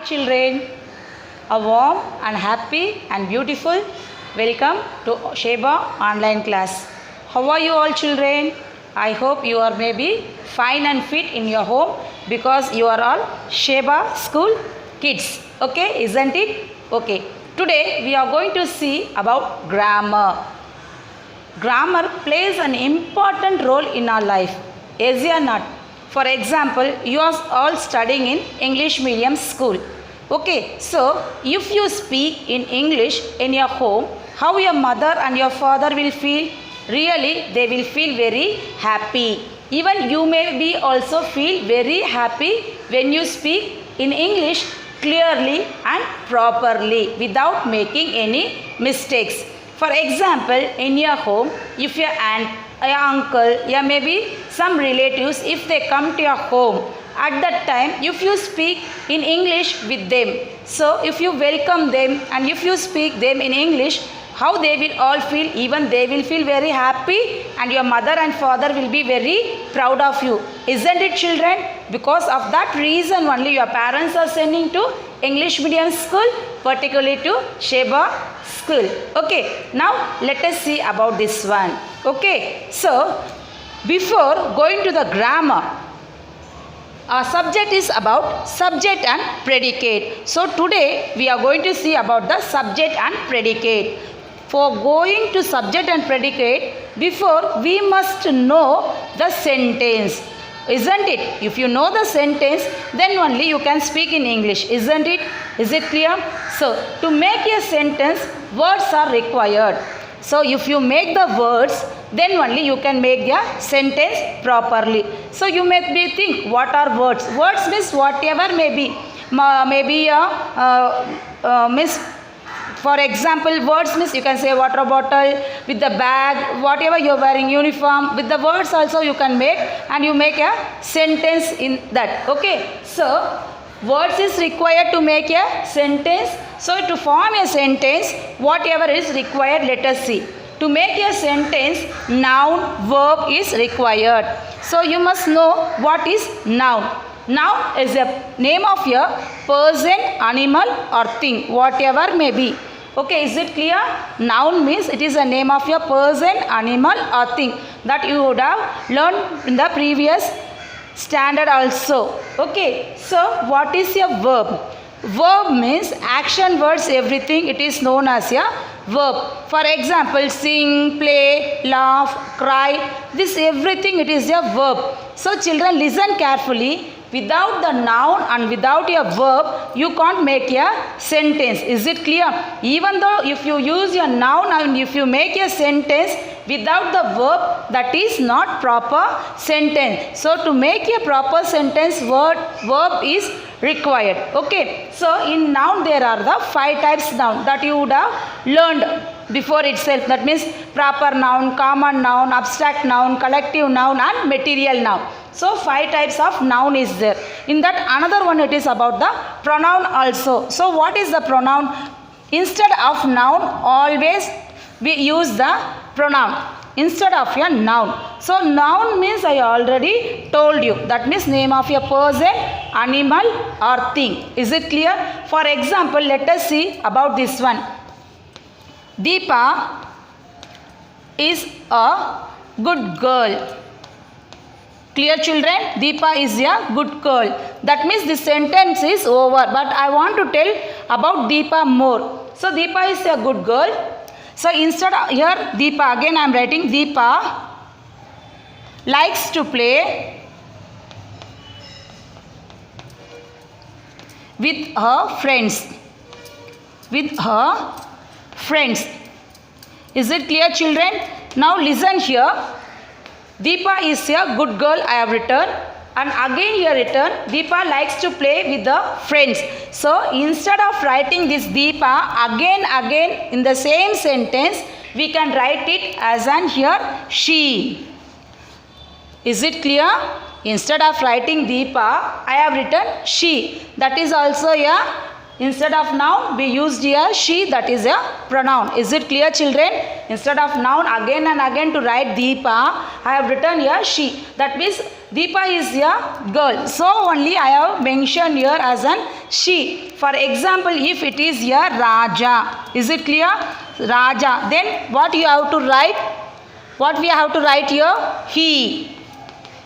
Children, a warm and happy and beautiful welcome to Sheba online class. How are you all children? I hope you are maybe fine and fit in your home because you are all Sheba school kids. Okay, isn't it? Okay. Today we are going to see about grammar. Grammar plays an important role in our life. Is or not? For example, you are all studying in English medium school. Okay, so if you speak in English in your home, how your mother and your father will feel? Really, they will feel very happy. Even you may be also feel very happy when you speak in English clearly and properly without making any mistakes. For example, in your home, if your aunt, your uncle, yeah, maybe some relatives, if they come to your home, at that time, if you speak in English with them, so if you welcome them and if you speak them in English, how they will all feel? Even they will feel very happy and your mother and father will be very proud of you. Isn't it, children? Because of that reason only your parents are sending to English medium school, particularly to Sheba school. Okay, now let us see about this one. Okay, so before going to the grammar, our subject is about subject and predicate. So today we are going to see about the subject and predicate. For going to subject and predicate, before we must know the sentence. Isn't it? If you know the sentence, then only you can speak in English. Isn't it? Is it clear? So, to make a sentence, words are required. So, if you make the words, then only you can make the sentence properly. So, you may be think, what are words? Words means whatever may be. Maybe miss. For example, words means you can say water bottle, with the bag, whatever you are wearing, uniform. With the words also you can make and you make a sentence in that. Okay. So, words is required to make a sentence. So, to form a sentence, whatever is required, let us see. To make a sentence, noun, verb is required. So, you must know what is noun. Noun is a name of a person, animal or thing, whatever may be. Okay, is it clear? Noun means it is a name of a person, animal or thing that you would have learned in the previous standard also. Okay, so what is a verb? Verb means action, words, everything. It is known as a verb. For example, sing, play, laugh, cry. This everything it is a verb. So children, listen carefully. Without the noun and without a verb, you can't make a sentence. Is it clear? Even though if you use your noun and if you make a sentence without the verb, that is not proper sentence. So to make a proper sentence, verb is required. Okay. So in noun there are the 5 types noun that you would have learned before itself. That means proper noun, common noun, abstract noun, collective noun and material noun. So 5 types of noun is there. In that another one it is about the pronoun also. So what is the pronoun? Instead of noun always we use the pronoun instead of a noun. So noun means I already told you. That means name of a person, animal or thing. Is it clear? For example, let us see about this one. Deepa is a good girl. Clear, children? Deepa is a good girl. That means the sentence is over. But I want to tell about Deepa more. So Deepa is a good girl. So instead of here Deepa, again I am writing Deepa likes to play with her friends. With her friends. Is it clear, children? Now listen here. Deepa is a good girl, I have written, and again here written Deepa likes to play with the friends. So instead of writing this Deepa again in the same sentence, we can write it as an here she. Is it clear? Instead of writing Deepa, I have written she. That is also a Instead of noun, we used here she, that is a pronoun. Is it clear, children? Instead of noun, again and again to write Deepa, I have written here she. That means Deepa is a girl. So only I have mentioned here as an she. For example, if it is here Raja. Is it clear? Raja. Then what you have to write? What we have to write here? He.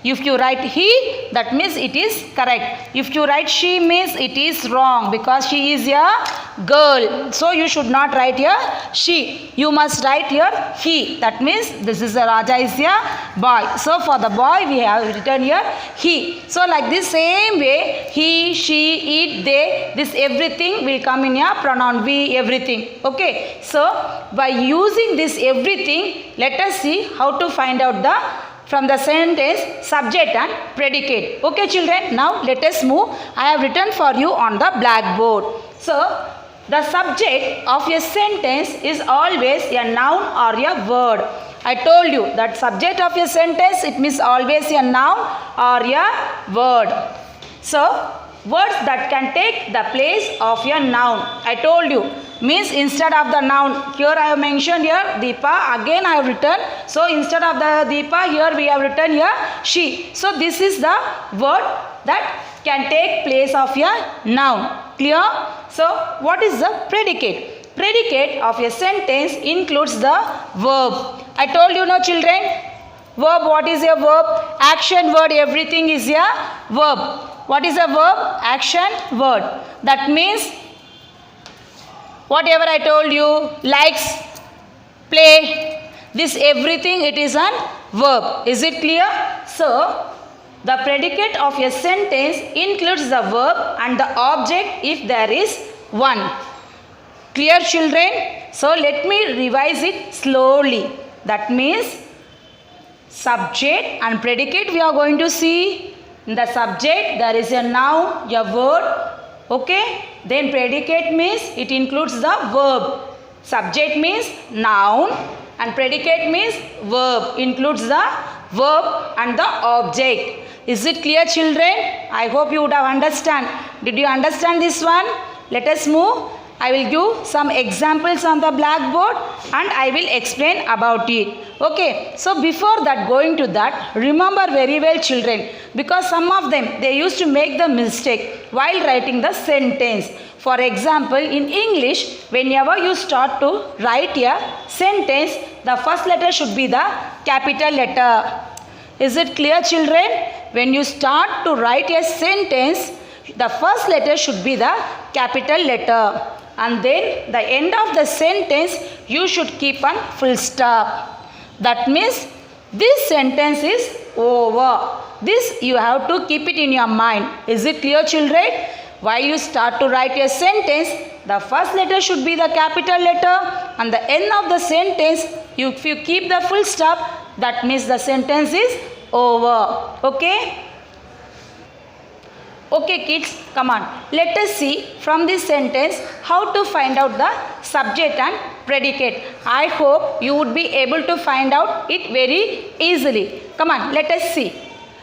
If you write he, that means it is correct. If you write she, means it is wrong because she is a girl. So you should not write here she. You must write here he. That means this is a Raja is a boy. So for the boy we have written here he. So like this same way, he, she, it, they, this everything will come in a pronoun we, everything. Okay. So by using this everything, let us see how to find out the from the sentence subject and predicate. Okay, children, now let us move. I have written for you on the blackboard. So the subject of a sentence is always a noun or a word. I told you that subject of a sentence, it means always a noun or a word. So words that can take the place of a noun. I told you, means instead of the noun, here I have mentioned here Deepa, again I have written. So instead of the Deepa, here we have written here she. So this is the word that can take place of a noun. Clear? So what is the predicate? Predicate of a sentence includes the verb. I told you, no, children. Verb, what is a verb? Action word, everything is a verb. What is a verb? Action word. That means whatever I told you, likes, play, this everything, it is an verb. Is it clear? So the predicate of a sentence includes the verb and the object if there is one. Clear, children? So let me revise it slowly. That means subject and predicate we are going to see. In the subject there is a noun, a word. Okay. Then predicate means it includes the verb. Subject means noun and predicate means verb. Includes the verb and the object. Is it clear, children? I hope you would have understand. Did you understand this one? Let us move. I will give some examples on the blackboard and I will explain about it. Okay. So before that, going to that, remember very well, children, because some of them, they used to make the mistake while writing the sentence. For example, in English, whenever you start to write a sentence, the first letter should be the capital letter. Is it clear, children? When you start to write a sentence, the first letter should be the capital letter. And then the end of the sentence, you should keep on full stop. That means this sentence is over. This you have to keep it in your mind. Is it clear, children? While you start to write a sentence, the first letter should be the capital letter and the end of the sentence, if you keep the full stop, that means the sentence is over. Okay? Okay, kids, come on. Let us see from this sentence how to find out the subject and predicate. I hope you would be able to find out it very easily. Come on, let us see.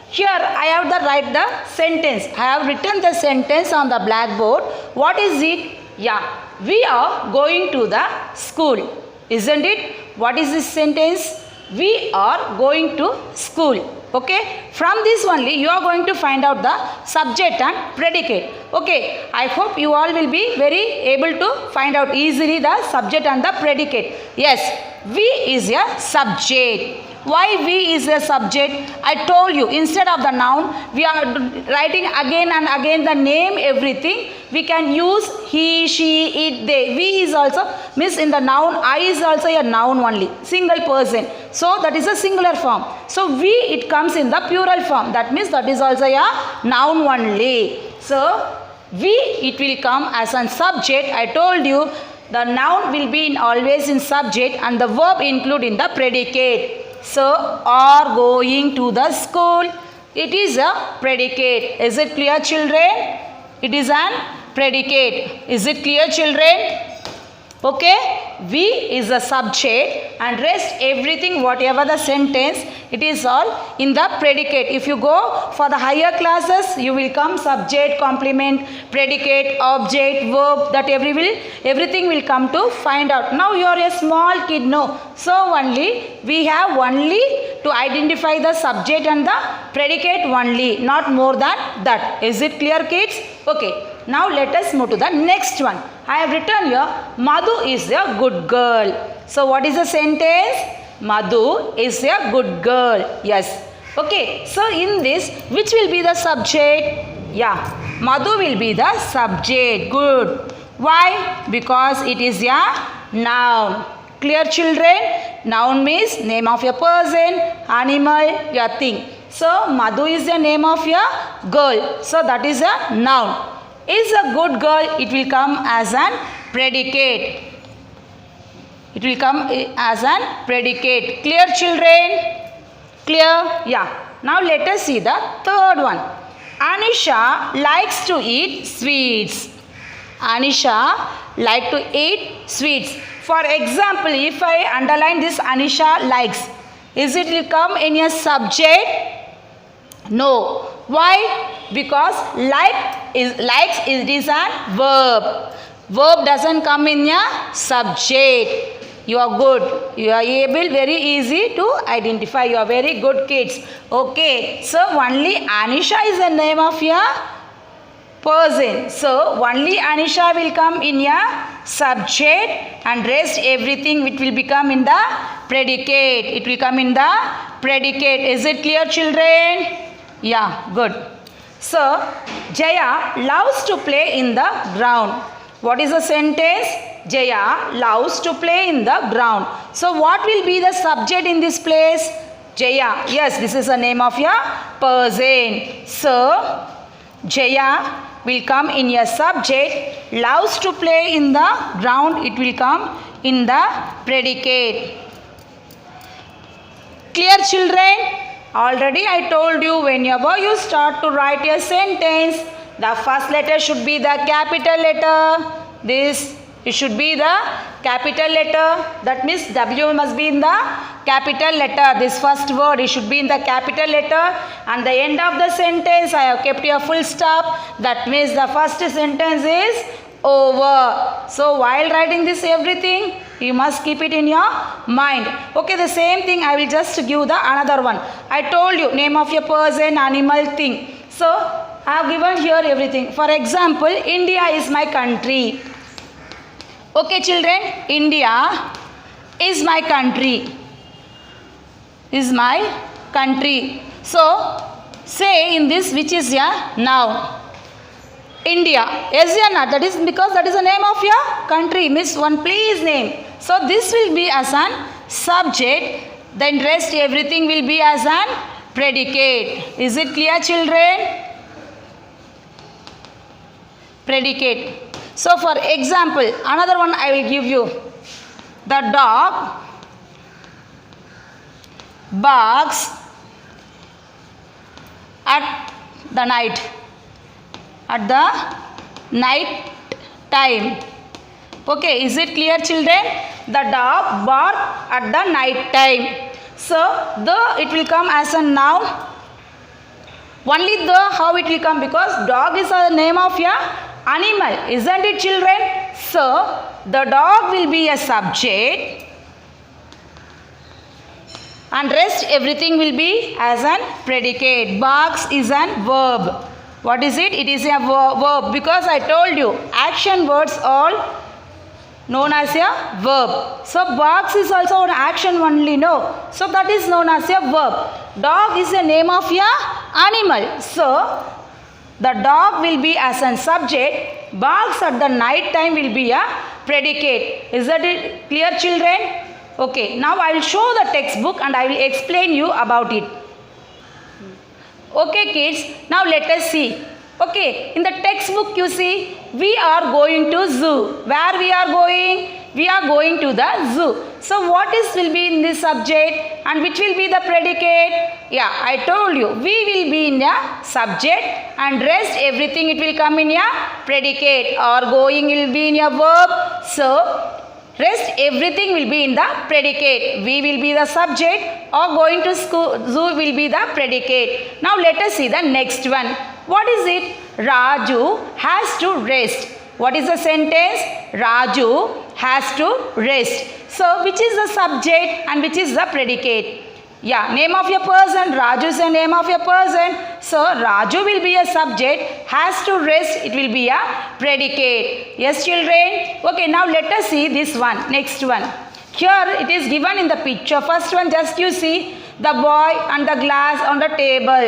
Here I have to write the sentence. I have written the sentence on the blackboard. What is it? Yeah, we are going to the school. Isn't it? What is this sentence? We are going to school. Okay, from this only you are going to find out the subject and predicate. Okay, I hope you all will be very able to find out easily the subject and the predicate. Yes, we is a subject. Why we is a subject? I told you, instead of the noun, we are writing again and again the name, everything. We can use he, she, it, they. We is also, means in the noun, I is also a noun only, single person. So that is a singular form. So we, it comes in the plural form. That means that is also a noun only. So we, it will come as a subject. I told you, the noun will be always in subject and the verb include in the predicate. So, are going to the school. It is a predicate. Is it clear, children? It is an predicate. Is it clear, children? Okay, we is the subject and rest everything whatever the sentence, it is all in the predicate. If you go for the higher classes, you will come subject, complement, predicate, object, verb, that everything will come to find out. Now you are a small kid, no. So only we have only to identify the subject and the predicate only, not more than that. Is it clear, kids? Okay. Now let us move to the next one. I have written here, Madhu is a good girl. So what is the sentence? Madhu is a good girl. Yes. Okay. So in this, which will be the subject? Yeah. Madhu will be the subject. Good. Why? Because it is a noun. Clear, children? Noun means name of a person, animal, a thing. So Madhu is the name of a girl. So that is a noun. Is a good girl, it will come as an predicate. It will come as an predicate. Clear, children? Clear? Yeah. Now let us see the third one. Anisha likes to eat sweets. Anisha likes to eat sweets. For example, if I underline this Anisha likes, is it will come in a subject? No. Why? Because likes is a verb. Verb doesn't come in a subject. You are good. You are able, very easy to identify. You are very good kids. Okay. So only Anisha is the name of your person. So only Anisha will come in a subject and rest everything which will become in the predicate. It will come in the predicate. Is it clear, children? Yeah, good. So, Jaya loves to play in the ground. What is the sentence? Jaya loves to play in the ground. So, what will be the subject in this place? Jaya. Yes, this is the name of your person. So, Jaya will come in your subject. Loves to play in the ground. It will come in the predicate. Clear, children? Already I told you, whenever you start to write a sentence, the first letter should be the capital letter. It should be the capital letter. That means W must be in the capital letter. This first word, it should be in the capital letter. And the end of the sentence, I have kept a full stop. That means the first sentence is over. So while writing this everything, you must keep it in your mind. Okay, the same thing I will just give the another one. I told you name of a person, animal, thing. So I have given here everything. For example, India is my country. Okay, children, India is my country. Is my country. So say in this which is a noun. India. Yes or not? That is because that is the name of your country. Miss, one please name. So this will be as an subject. Then rest everything will be as an predicate. Is it clear, children? Predicate. So for example, another one I will give you. The dog barks at the night. At the night time. Okay, is it clear, children? The dog bark at the night time. So the it will come as a noun. Only the how it will come, because dog is the name of your animal, isn't it, children? So the dog will be a subject and rest everything will be as an predicate. Barks is an verb. What is it? It is a verb, because I told you action words all known as a verb. So barks is also an action only, no. So that is known as a verb. Dog is the name of your animal. So the dog will be as a subject. Barks at the night time will be a predicate. Is that it clear, children? Okay, now I will show the textbook and I will explain you about it. Okay, kids, now let us see. Okay, in the textbook you see, we are going to zoo. Where we are going? We are going to the zoo. So what is will be in this subject and which will be the predicate? Yeah, I told you, we will be in a subject and rest everything it will come in a predicate, or going will be in a verb. So Rest, everything will be in the predicate. We will be the subject or going to school, zoo will be the predicate. Now let us see the next one. What is it? Raju has to rest. What is the sentence? Raju has to rest. So which is the subject and which is the predicate? Yeah, name of your person. Raju is the name of your person. So Raju will be a subject. Has to rest. It will be a predicate. Yes, children. Okay, now let us see this one. Next one. Here it is given in the picture. First one, just you see the boy and the glass on the table.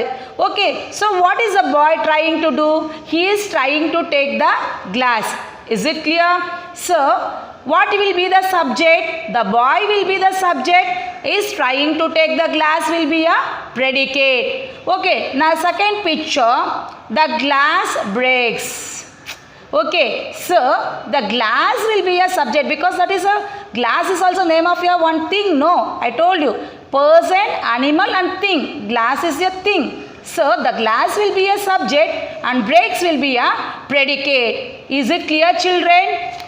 Okay, so what is the boy trying to do? He is trying to take the glass. Is it clear? So what will be the subject? The boy will be the subject. Is trying to take the glass will be a predicate. Okay, now second picture, the glass breaks. Okay, so the glass will be a subject because that is a glass is also name of your one thing. No, I told you person, animal and thing. Glass is a thing. So the glass will be a subject and breaks will be a predicate. Is it clear, children?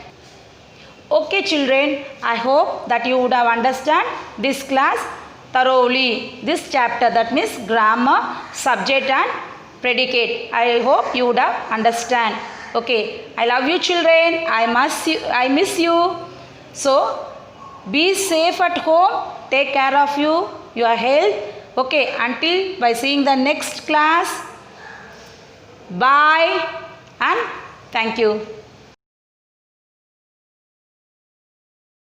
Okay, children, I hope that you would have understand this class thoroughly. This chapter, that means grammar, subject and predicate. I hope you would have understand. Okay, I love you, children. I miss you. So be safe at home. Take care of your health. Okay, until by seeing the next class. Bye and thank you.